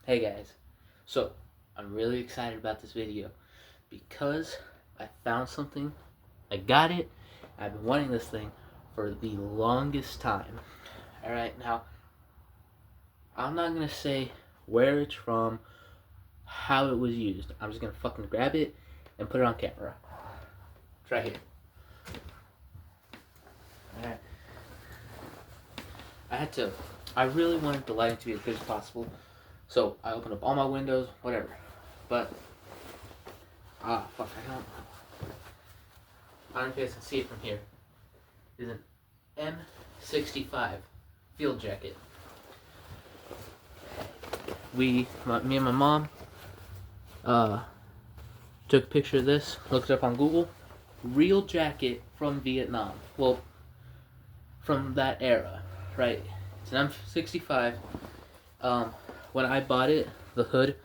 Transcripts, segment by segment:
Hey guys, so I'm really excited about this video because I found something. I got it. I've been wanting this thing for the longest time. Alright, now I'm not gonna say where it's from, how it was used. I'm just gonna fucking grab it and put it on camera. It's right here. Alright. I really wanted the lighting to be as good as possible. So I opened up all my windows, whatever. But fuck, I don't know if you guys can see it from here. It's an M65 field jacket. Me and my mom, took a picture of this, looked it up on Google. Real jacket from Vietnam. Well, from that era, right? It's an M65. When I bought it, the hood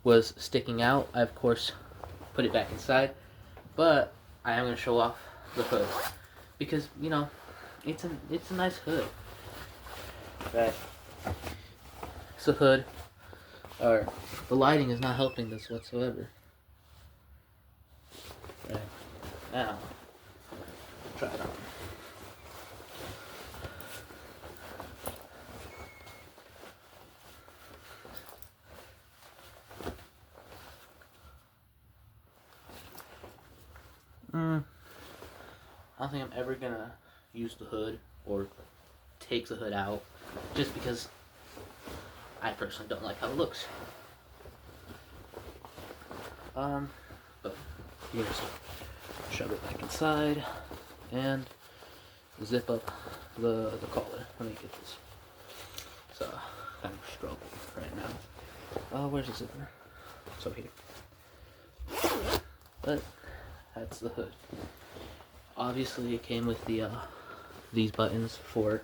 was sticking out. I, of course, put it back inside. But I am going to show off the hood. Because, you know, it's a nice hood. Right? It's a hood. Or, the lighting is not helping this whatsoever. Right. Now, try it on. I don't think I'm ever gonna use the hood or take the hood out, just because I personally don't like how it looks. But you just shove it back inside and zip up the collar. Let me get this. It's kind of struggle right now. Where's the zipper? It's over here. But that's the hood. Obviously, it came with the these buttons for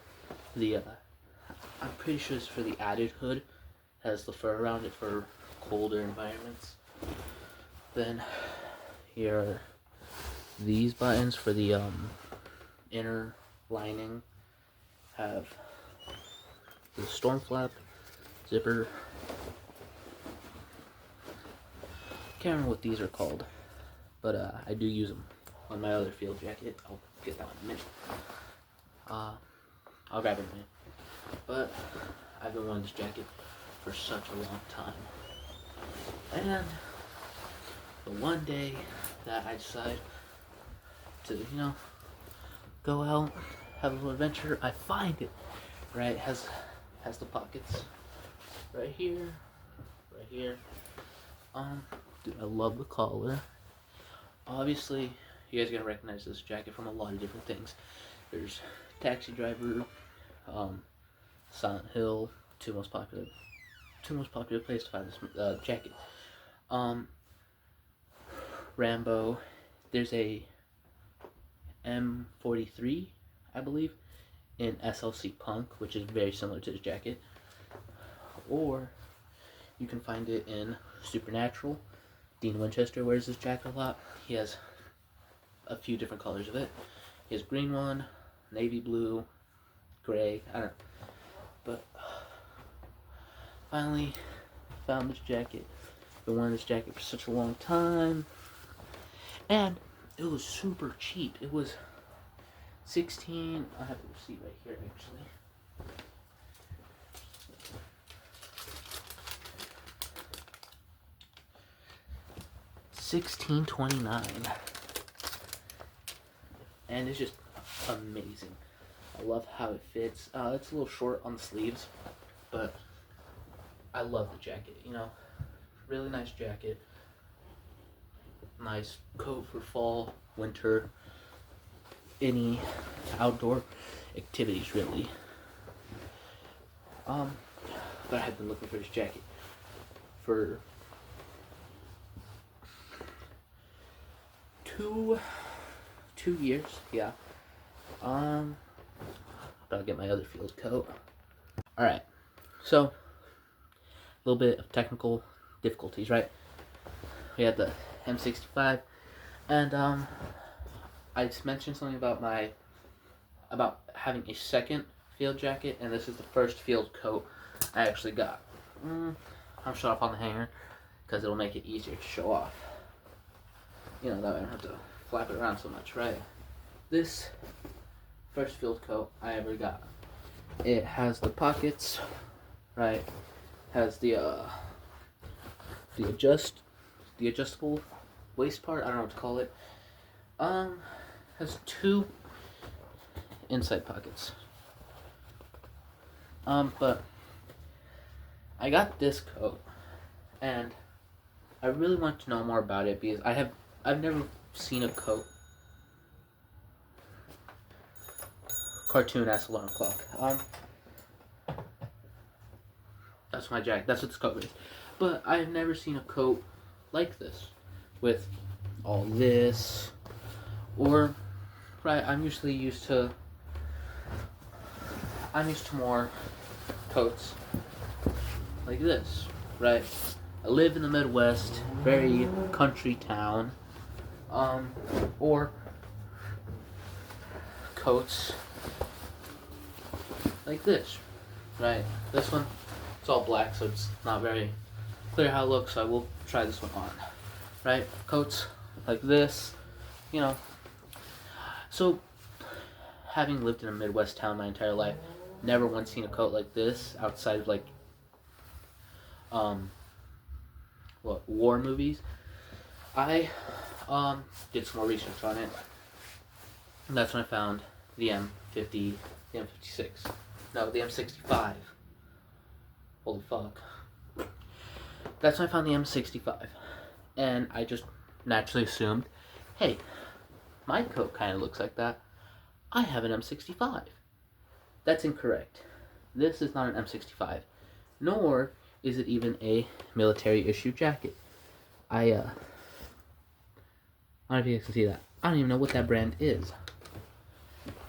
the. I'm pretty sure it's for the added hood. Has the fur around it for colder environments. Then here are these buttons for the inner lining. Have the storm flap, zipper. Can't remember what these are called, but I do use them on my other field jacket. I'll get that one in a minute. I'll grab it in a minute. But I've been wanting this jacket for such a long time. And the one day that I decide to, you know, go out, have a little adventure, I find it. Right? Has the pockets right here, right here. Dude, I love the collar. Obviously, you guys are gonna recognize this jacket from a lot of different things. There's Taxi Driver, Silent Hill, two most popular places to find this jacket. Rambo. There's a M43, I believe, in SLC Punk, which is very similar to this jacket. Or you can find it in Supernatural. Dean Winchester wears this jacket a lot. He has a few different colors of it. He has green one, navy blue, gray, I don't know. But finally found this jacket. Been wearing this jacket for such a long time. And it was super cheap. It was 16, I have the receipt right here actually. $16.29, and it's just amazing. I love how it fits. It's a little short on the sleeves, but I love the jacket. You know, really nice jacket. Nice coat for fall, winter, any outdoor activities really. But I have been looking for this jacket for two years, yeah. I'll get my other field coat. Alright, so a little bit of technical difficulties, right? We had the M65, and I just mentioned something about having a second field jacket, and this is the first field coat I actually got. I'm shut off on the hanger because it'll make it easier to show off. You know, that way I don't have to flap it around so much, right? This first field coat I ever got. It has the pockets, right? Has the adjustable waist part. I don't know what to call it. Has 2 inside pockets. But I got this coat, and I really want to know more about it because I've never seen a coat. Cartoon ass alarm clock. That's my jacket. That's what this coat is. But I have never seen a coat like this, with all this, or right. I'm used to more coats like this, right? I live in the Midwest, very country town, or coats like this, right? This one, it's all black, so it's not very clear how it looks, so I will try this one on, right? Coats like this, you know. So, having lived in a Midwest town my entire life, never once seen a coat like this outside of, like, war movies. I did some more research on it, and that's when I found the M50, the M56. No, the M65. Holy fuck. That's when I found the M65. And I just naturally assumed, hey, my coat kind of looks like that. I have an M65. That's incorrect. This is not an M65. Nor is it even a military issue jacket. I don't know if you guys can see that. I don't even know what that brand is.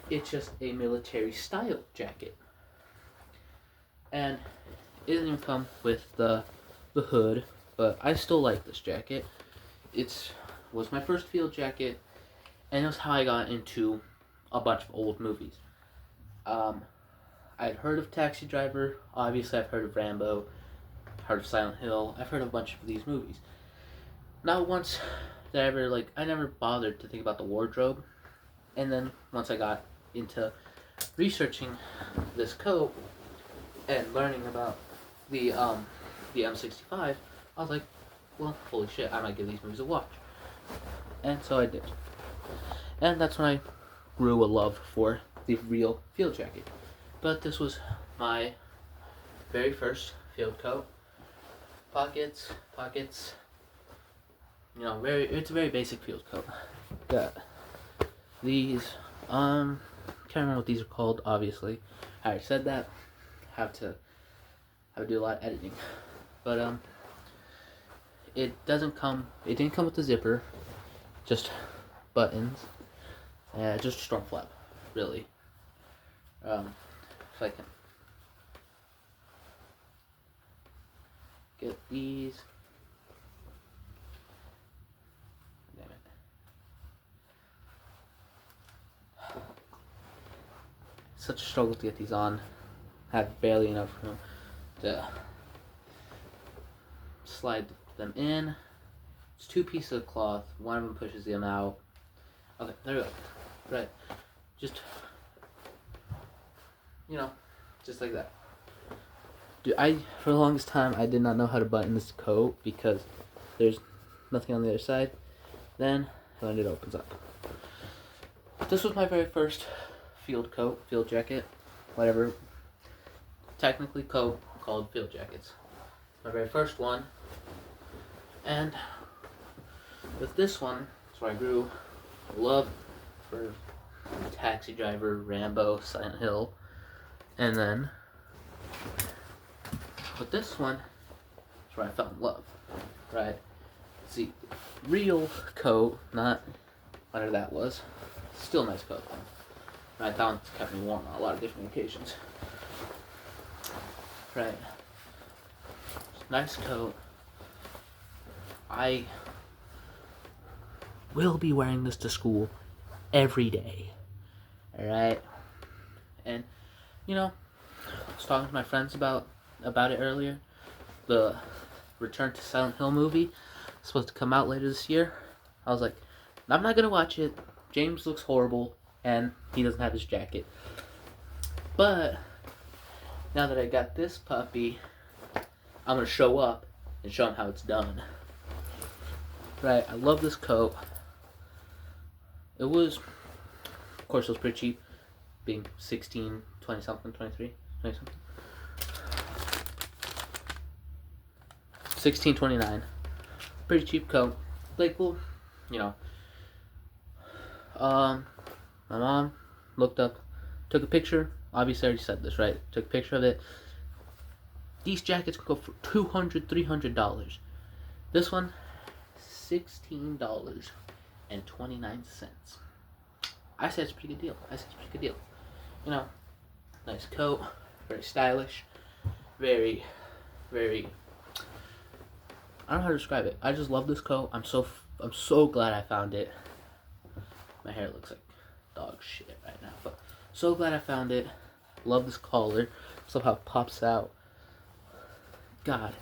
It's just a military style jacket. And it doesn't even come with the hood, but I still like this jacket. It was my first field jacket, and it was how I got into a bunch of old movies. I'd heard of Taxi Driver, obviously I've heard of Rambo, heard of Silent Hill, I've heard of a bunch of these movies. Not once did I ever, I never bothered to think about the wardrobe, and then once I got into researching this coat and learning about the M65, I was like, well, holy shit, I might give these movies a watch. And so I did. And that's when I grew a love for the real field jacket. But this was my very first field coat. Pockets, you know, it's a very basic field coat. Got these, can't remember what these are called, obviously. I already said that. Have to do a lot of editing. But, it didn't come with a zipper, just buttons, and just a storm flap, really. If I can get these. Damn it. Such a struggle to get these on. I have barely enough room to slide them in. It's 2 pieces of cloth. One of them pushes them out. Okay, there we go. Right. Just, you know, just like that. Dude, for the longest time, I did not know how to button this coat because there's nothing on the other side. Then it opens up. This was my very first field coat, field jacket, whatever. Technically coat called field jackets. My very first one. And with this one, that's where I grew a love for Taxi Driver, Rambo, Silent Hill. And then with this one, that's where I fell in love. Right? See, real coat, not whatever that was. Still a nice coat though. Right, that one's kept me warm on a lot of different occasions. Right. Nice coat. I will be wearing this to school every day. Alright? And, you know, I was talking to my friends about it earlier. The Return to Silent Hill movie. It's supposed to come out later this year. I was like, I'm not gonna watch it. James looks horrible, and he doesn't have his jacket. But now that I got this puppy, I'm gonna show up and show him how it's done. Right, I love this coat. It was, of course, it was pretty cheap, being 16, 20 something, 23, 20 something. 16.29. Pretty cheap coat. Like, well, you know. My mom looked up, took a picture. Obviously, I already said this, right? Took a picture of it. These jackets can go for $200, $300. This one, $16.29. I said it's a pretty good deal. You know, nice coat, very stylish, very, very. I don't know how to describe it. I just love this coat. I'm so glad I found it. My hair looks like dog shit right now, but so glad I found it. Love this collar. Somehow it pops out. God,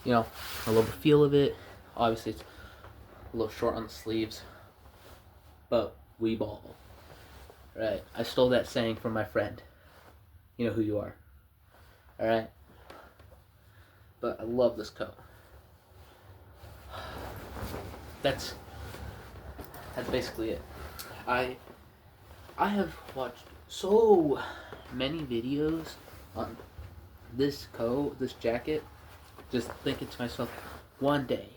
you know, I love the feel of it. Obviously, it's a little short on the sleeves, but we ball. Right? I stole that saying from my friend. You know who you are. Alright? But I love this coat. That's basically it. I have watched so many videos on this coat, this jacket, just thinking to myself, one day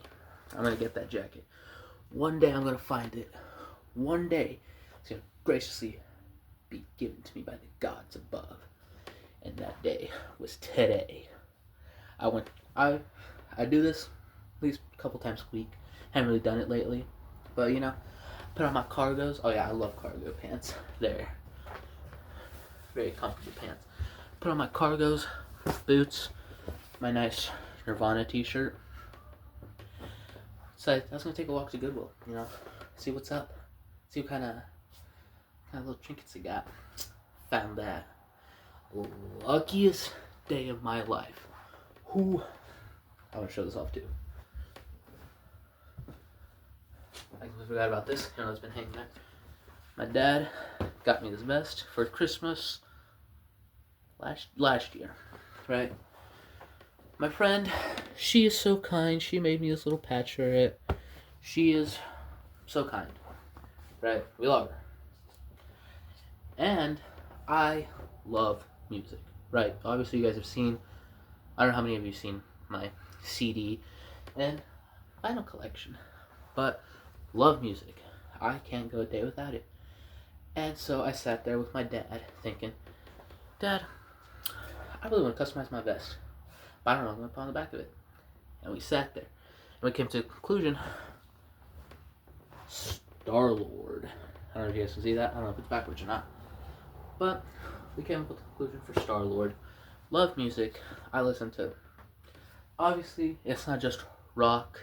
I'm gonna get that jacket. One day I'm gonna find it. One day it's gonna graciously be given to me by the gods above. And that day was today. I do this at least a couple times a week. Haven't really done it lately, but you know, put on my cargos. Oh yeah, I love cargo pants. They're very comfortable pants. Put on my cargos, boots, my nice Nirvana t-shirt. So I was gonna take a walk to Goodwill, you know, see what's up, see what kind of little trinkets they got. Found that. Luckiest day of my life. Who? I want to show this off too. I completely forgot about this. You know, it's been hanging there. My dad got me this vest for Christmas last year, right? My friend, she is so kind. She made me this little patch for it. She is so kind, right? We love her. And I love music, right? Obviously, you guys have seen, I don't know how many of you have seen my CD and vinyl collection, but love music. I can't go a day without it. And so I sat there with my dad thinking, Dad, I really want to customize my vest, but I don't know what I'm going to put on the back of it. And we sat there and we came to a conclusion. Star-Lord. I don't know if you guys can see that. I don't know if it's backwards or not. But we came up with the conclusion for Star-Lord. Love music. I listen to, obviously, it's not just rock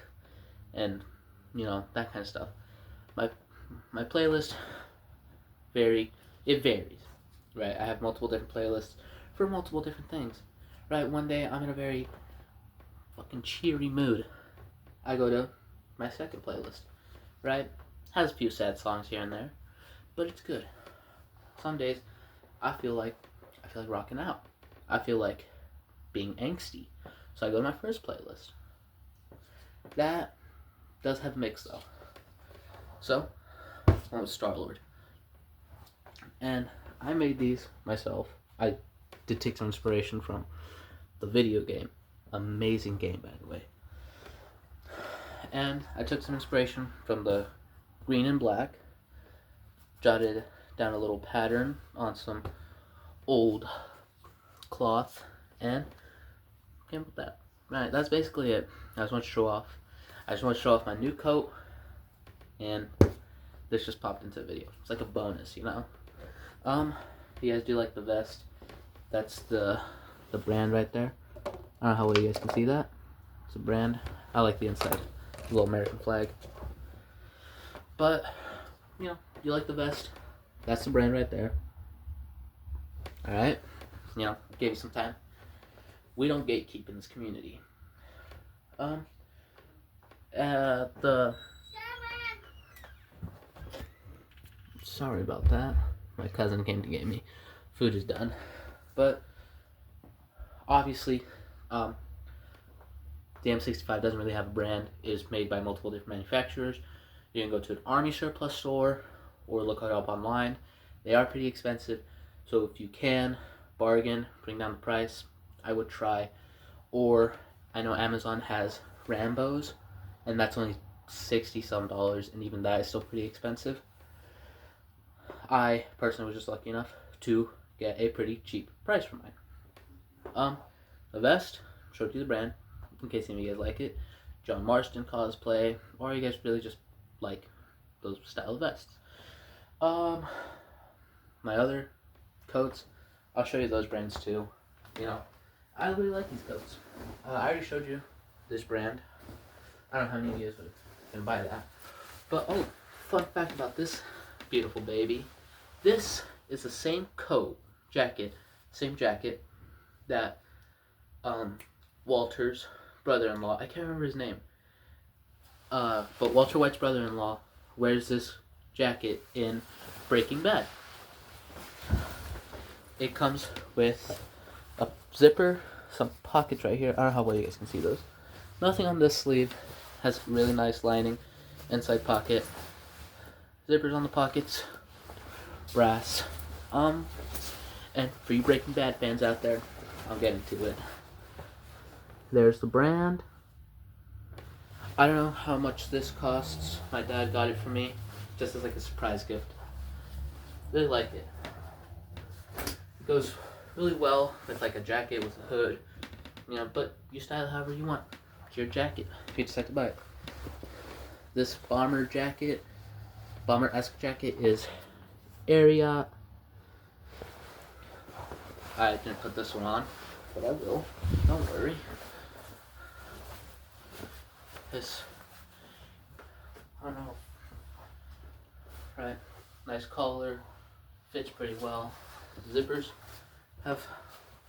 and, you know, that kind of stuff. My playlist it varies, right? I have multiple different playlists for multiple different things, right? One day I'm in a very fucking cheery mood. I go to my second playlist, right? Has a few sad songs here and there, but it's good. Some days I feel like rocking out. I feel like being angsty. So I go to my first playlist. That does have a mix though. So I went with Star-Lord. And I made these myself. I did take some inspiration from the video game. Amazing game, by the way. And I took some inspiration from the green and black. Jotted down a little pattern on some old cloth and came up with that. Right, that's basically it. I just want to show off my new coat, and this just popped into the video. It's like a bonus, you know. You guys do like the vest? That's the brand right there. I don't know how well you guys can see that. It's a brand. I like the inside, the little American flag. But you know, you like the vest? That's the brand right there. Alright? You know, gave you some time. We don't gatekeep in this community. Um, the sorry about that. My cousin came to get me. Food is done, but obviously, the M65 doesn't really have a brand. It is made by multiple different manufacturers. You can go to an Army surplus store or look it up online. They are pretty expensive, so if you can bargain, bring down the price, I would try. Or I know Amazon has Rambos, and that's only $60 some, and even that is still pretty expensive. I personally was just lucky enough to get a pretty cheap price for mine. The vest, showed you the brand, in case any of you guys like it. John Marston cosplay, or you guys really just like those style of vests. My other coats, I'll show you those brands too. You know, I really like these coats. I already showed you this brand. I don't know how many of you guys would can buy that. But oh, fun fact about this beautiful baby. This is the same same jacket that Walter's brother-in-law, I can't remember his name, but Walter White's brother-in-law wears this jacket in Breaking Bad. It comes with a zipper, some pockets right here. I don't know how well you guys can see those. Nothing on this sleeve. Has really nice lining. Inside pocket. Zippers on the pockets. Brass. And for you Breaking Bad fans out there, I'll get into it. There's the brand. I don't know how much this costs. My dad got it for me just as like a surprise gift. Really like it. It goes really well with like a jacket with a hood, you know, but you style it however you want. It's your jacket if you decide to buy it. This bomber-esque jacket is Ariat. I didn't put this one on, but I will. Don't worry. This, I don't know. Right, nice collar, fits pretty well. Zippers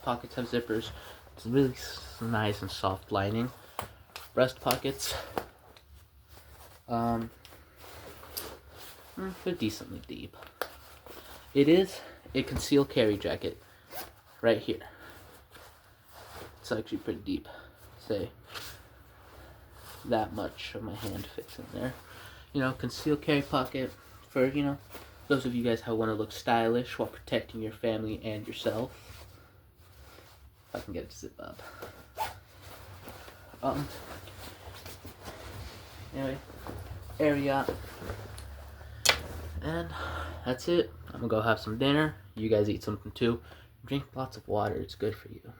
pockets have zippers. It's really nice and soft lining. Breast pockets, they're decently deep. It is a concealed carry jacket right here. It's actually pretty deep. Say that much of my hand fits in there. You know, concealed carry pocket for, you know, those of you guys who want to look stylish while protecting your family and yourself. If I can get it to zip up. Anyway, area. And that's it. I'm gonna go have some dinner. You guys eat something too. Drink lots of water. It's good for you.